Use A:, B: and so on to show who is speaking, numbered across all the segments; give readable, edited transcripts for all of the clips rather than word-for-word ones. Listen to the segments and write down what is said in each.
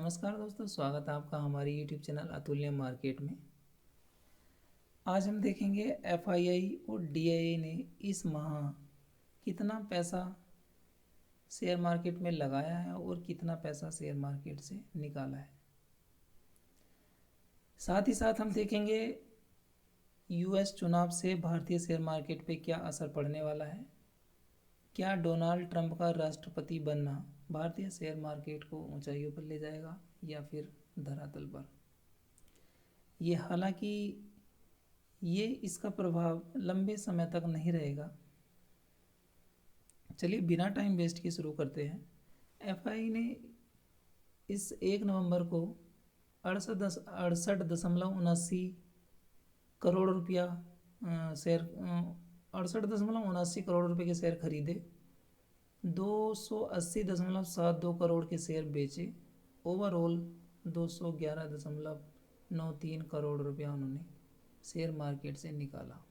A: नमस्कार दोस्तों, स्वागत है आपका हमारे YouTube चैनल अतुल्य मार्केट में। आज हम देखेंगे FII और DII ने इस माह कितना पैसा शेयर मार्केट में लगाया है और कितना पैसा शेयर मार्केट से निकाला है। साथ ही साथ हम देखेंगे US चुनाव से भारतीय शेयर मार्केट पे क्या असर पड़ने वाला है। क्या डोनाल्ड ट्रंप का राष्ट्रपति बनना भारतीय शेयर मार्केट को ऊंचाइयों पर ले जाएगा या फिर धरातल पर। ये हालांकि इसका प्रभाव लंबे समय तक नहीं रहेगा। चलिए बिना टाइम वेस्ट के शुरू करते हैं। FII ने इस 1 नवंबर को 68.79 करोड़ रुपया शेयर 68.79 करोड़ रुपए के शेयर खरीदे, 280.72 करोड़ के शेयर बेचे। ओवरऑल 211.93 करोड़ रुपया उन्होंने शेयर मार्केट से निकाला।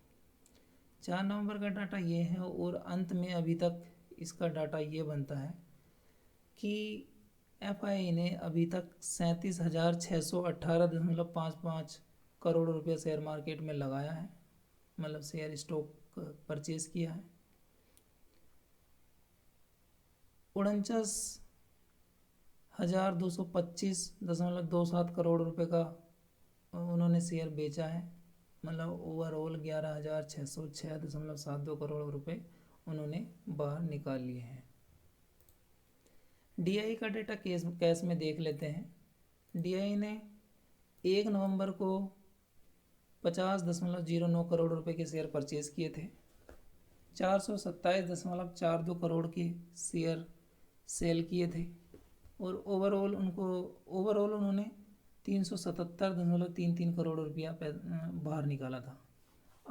A: 4 नवंबर का डाटा ये है और अंत में अभी तक इसका डाटा ये बनता है कि FII ने अभी तक 37,618.55 करोड़ रुपया शेयर मार्केट में लगाया है, मतलब शेयर स्टॉक परचेज किया है। 49,225.27 करोड़ रुपए का उन्होंने शेयर बेचा है, मतलब ओवरऑल 11,606.72 करोड़ रुपए उन्होंने बाहर निकाल लिए हैं। DII का डेटा कैश में देख लेते हैं। DII ने 1 नवंबर को 50.09 करोड़ रुपए के शेयर परचेज किए थे, 427.42 करोड़ के शेयर सेल किए थे और ओवरऑल उन्होंने 377.33 करोड़ रुपया बाहर निकाला था।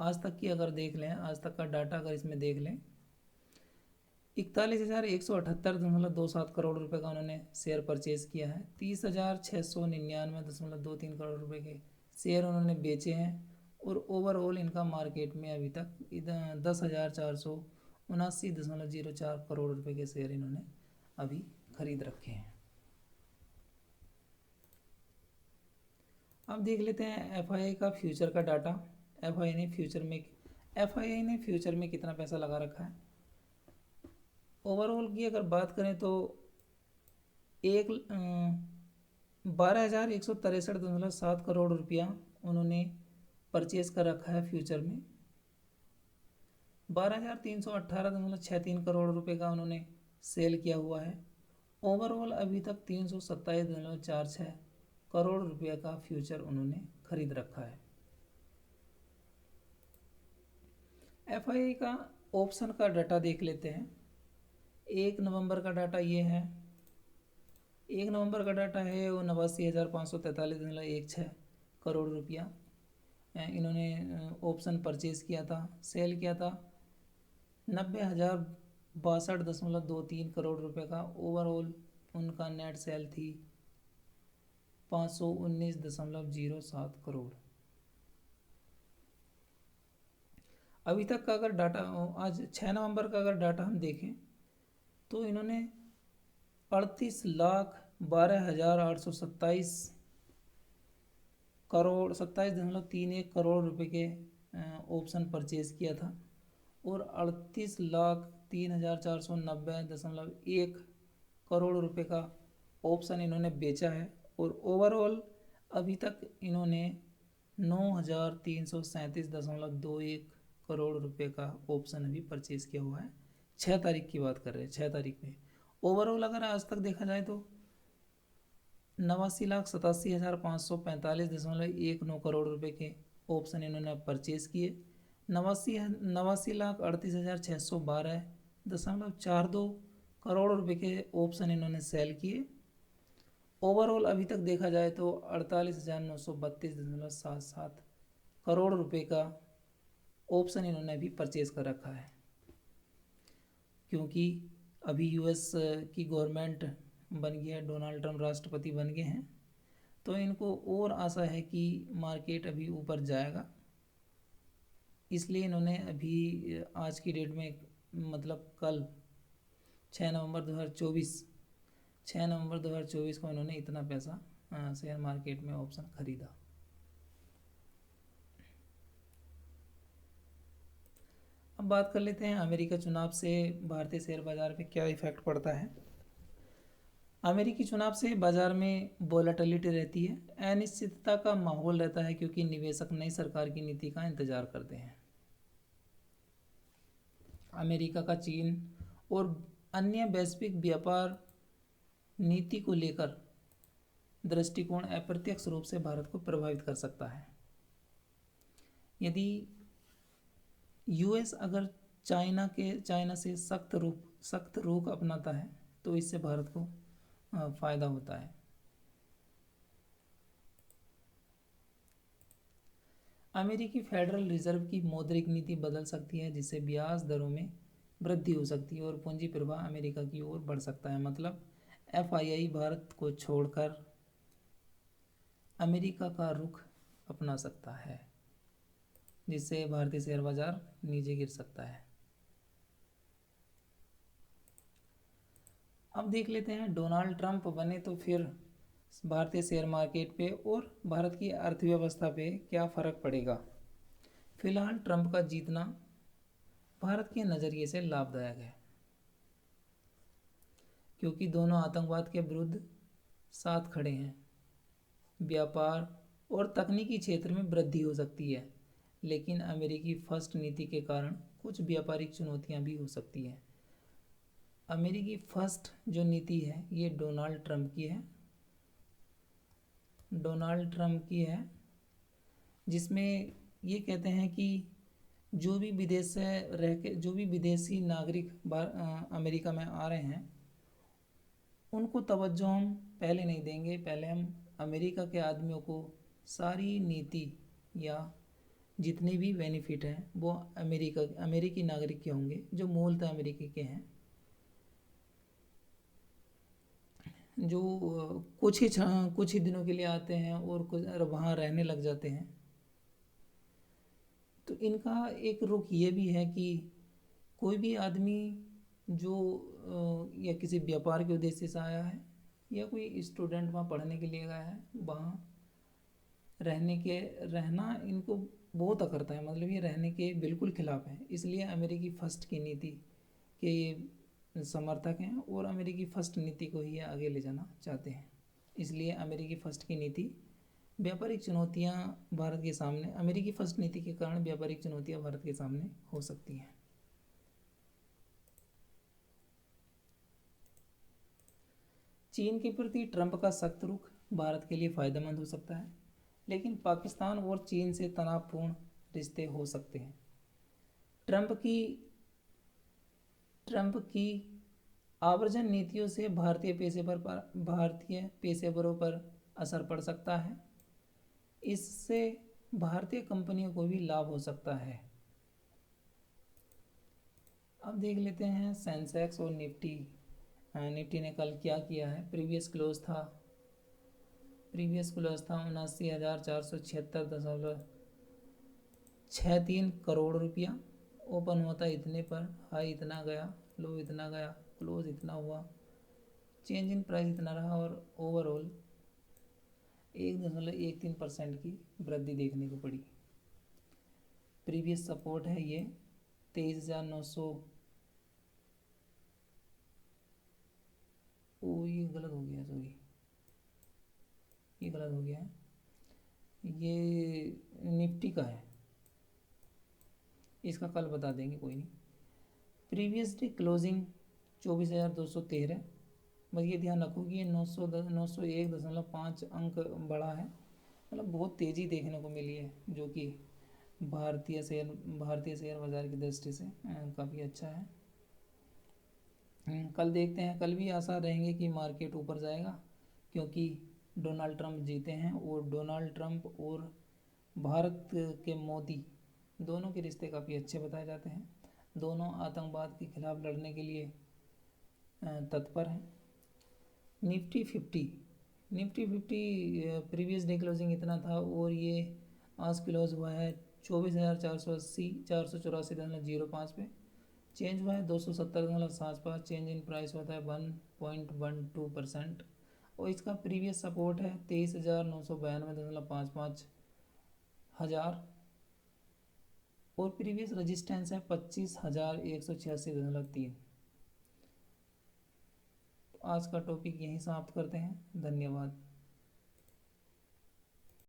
A: आज तक की अगर देख लें, आज तक का डाटा अगर इसमें देख लें, 41,178.27 करोड़ रुपए का उन्होंने शेयर परचेज किया है, 30,699.23 करोड़ रुपए के शेयर उन्होंने बेचे हैं और ओवरऑल इनका मार्केट में अभी तक 10,479.04 करोड़ रुपए के शेयर इन्होंने अभी खरीद रखे हैं। अब देख लेते हैं FII का फ्यूचर का डाटा। FII ने फ्यूचर में कितना पैसा लगा रखा है। ओवरऑल की अगर बात करें तो 12,163.7 करोड़ रुपया उन्होंने परचेज कर रखा है फ्यूचर में। 12,318.63 करोड़ रुपए का उन्होंने सेल किया हुआ है। ओवरऑल अभी तक 327.46 करोड़ रुपया का फ्यूचर उन्होंने खरीद रखा है। FII का ऑप्शन का डाटा देख लेते हैं। 1 नवंबर का डाटा ये है। 1 नवंबर का डाटा है वो 89,543.16 करोड़ रुपया इन्होंने ऑप्शन परचेज किया था, सेल किया था 90,062.23 करोड़ रुपए का। ओवरऑल उनका नेट सेल थी 519.07 करोड़। अभी तक का अगर डाटा, आज 6 नवंबर का अगर डाटा हम देखें तो इन्होंने 38,12,827 करोड़ 27.31 करोड़ रुपए के ऑप्शन परचेज किया था और 38,03,490.1 करोड़ रुपए का ऑप्शन इन्होंने बेचा है और ओवरऑल अभी तक इन्होंने 9,337.21 करोड़ रुपए का ऑप्शन अभी परचेज किया हुआ है। 6 तारीख की बात कर रहे हैं, 6 तारीख में। ओवरऑल अगर आज तक देखा जाए तो 89,87,545.19 करोड़ रुपए के ऑप्शन इन्होंने परचेज किए। 89,38,612.42 करोड़ रुपए के ऑप्शन इन्होंने सेल किए। ओवरऑल अभी तक देखा जाए तो 48,932.77 करोड़ रुपए का ऑप्शन इन्होंने अभी परचेज कर रखा है। क्योंकि अभी US की गवर्नमेंट बन गई है, डोनाल्ड ट्रंप राष्ट्रपति बन गए हैं, तो इनको और आशा है कि मार्केट अभी ऊपर जाएगा। इसलिए इन्होंने अभी आज की डेट में, मतलब कल 6 नवंबर 2024 6 नवंबर 2024 को इन्होंने इतना पैसा शेयर मार्केट में ऑप्शन खरीदा। अब बात कर लेते हैं अमेरिका चुनाव से भारतीय शेयर बाजार पे क्या इफेक्ट पड़ता है। अमेरिकी चुनाव से बाजार में वोलेटिलिटी रहती है, अनिश्चितता का माहौल रहता है क्योंकि निवेशक नई सरकार की नीति का इंतजार करते हैं। अमेरिका का चीन और अन्य वैश्विक व्यापार नीति को लेकर दृष्टिकोण अप्रत्यक्ष रूप से भारत को प्रभावित कर सकता है। यदि यूएस अगर चाइना से सख्त रुख अपनाता है तो इससे भारत को फायदा होता है। अमेरिकी फेडरल रिजर्व की मौद्रिक नीति बदल सकती है जिससे ब्याज दरों में वृद्धि हो सकती है और पूंजी प्रवाह अमेरिका की ओर बढ़ सकता है। मतलब एफआईआई भारत को छोड़कर अमेरिका का रुख अपना सकता है जिससे भारतीय शेयर बाजार नीचे गिर सकता है। अब देख लेते हैं डोनाल्ड ट्रंप बने तो फिर भारतीय शेयर मार्केट पे और भारत की अर्थव्यवस्था पे क्या फ़र्क पड़ेगा। फिलहाल ट्रंप का जीतना भारत के नज़रिए से लाभदायक है क्योंकि दोनों आतंकवाद के विरुद्ध साथ खड़े हैं। व्यापार और तकनीकी क्षेत्र में वृद्धि हो सकती है, लेकिन अमेरिकी फर्स्ट नीति के कारण कुछ व्यापारिक चुनौतियां भी हो सकती हैं। अमेरिकी फर्स्ट जो नीति है ये डोनाल्ड ट्रंप की है जिसमें ये कहते हैं कि जो भी विदेश से रह के जो भी विदेशी नागरिक अमेरिका में आ रहे हैं उनको तवज्जो हम पहले नहीं देंगे। पहले हम अमेरिका के आदमियों को सारी नीति या जितने भी बेनिफिट हैं वो अमेरिकी नागरिक के होंगे जो मूलतः अमेरिकी के हैं, जो कुछ ही दिनों के लिए आते हैं और कुछ वहाँ रहने लग जाते हैं। तो इनका एक रुख ये भी है कि कोई भी आदमी जो या किसी व्यापार के उद्देश्य से आया है या कोई स्टूडेंट वहाँ पढ़ने के लिए गया है, वहाँ रहना इनको बहुत अखरता है। मतलब ये रहने के बिल्कुल खिलाफ है। इसलिए अमेरिकी फर्स्ट की नीति के ये समर्थक हैं और अमेरिकी फर्स्ट नीति को ही आगे ले जाना चाहते हैं। इसलिए अमेरिकी फर्स्ट की नीति व्यापारिक चुनौतियां भारत के सामने अमेरिकी फर्स्ट नीति के कारण व्यापारिक चुनौतियां भारत के सामने हो सकती हैं। चीन के प्रति ट्रंप का सख्त रुख भारत के लिए फायदेमंद हो सकता है, लेकिन पाकिस्तान और चीन से तनावपूर्ण रिश्ते हो सकते हैं। ट्रंप की आवर्जन नीतियों से भारतीय पेशेवरों पर असर पड़ सकता है। इससे भारतीय कंपनियों को भी लाभ हो सकता है। अब देख लेते हैं सेंसेक्स और निफ्टी ने कल क्या किया है। प्रीवियस क्लोज था 79,476.63 करोड़ रुपया। ओपन होता इतने पर, हाई इतना गया, लो इतना गया, क्लोज इतना हुआ, चेंज इन प्राइस इतना रहा और ओवरऑल 1.13% की वृद्धि देखने को पड़ी। प्रीवियस सपोर्ट है ये 23,900। ये गलत हो गया, सॉरी ये गलत हो गया है, ये निफ्टी का है, इसका कल बता देंगे, कोई नहीं। Previous day closing 24,213। बस ये ध्यान रखो कि ये 901.5 अंक बढ़ा है। मतलब बहुत तेज़ी देखने को मिली है जो कि भारतीय शेयर बाजार की दृष्टि से काफ़ी अच्छा है। कल देखते हैं, कल भी आशा रहेंगे कि मार्केट ऊपर जाएगा क्योंकि डोनाल्ड ट्रंप जीते हैं और डोनाल्ड ट्रंप और भारत के मोदी दोनों के रिश्ते काफ़ी अच्छे बताए जाते हैं। दोनों आतंकवाद के खिलाफ लड़ने के लिए तत्पर हैं। निफ्टी 50 प्रीवियस डे क्लोजिंग इतना था और ये आज क्लोज हुआ है 24,480 484.05 पे। चेंज हुआ है 270.75, चेंज इन प्राइस होता है 1.12%। और इसका प्रीवियस सपोर्ट है 23,992.55 हज़ार, और प्रीवियस रेजिस्टेंस है 25,186.3। तो आज का टॉपिक यहीं समाप्त करते हैं। धन्यवाद।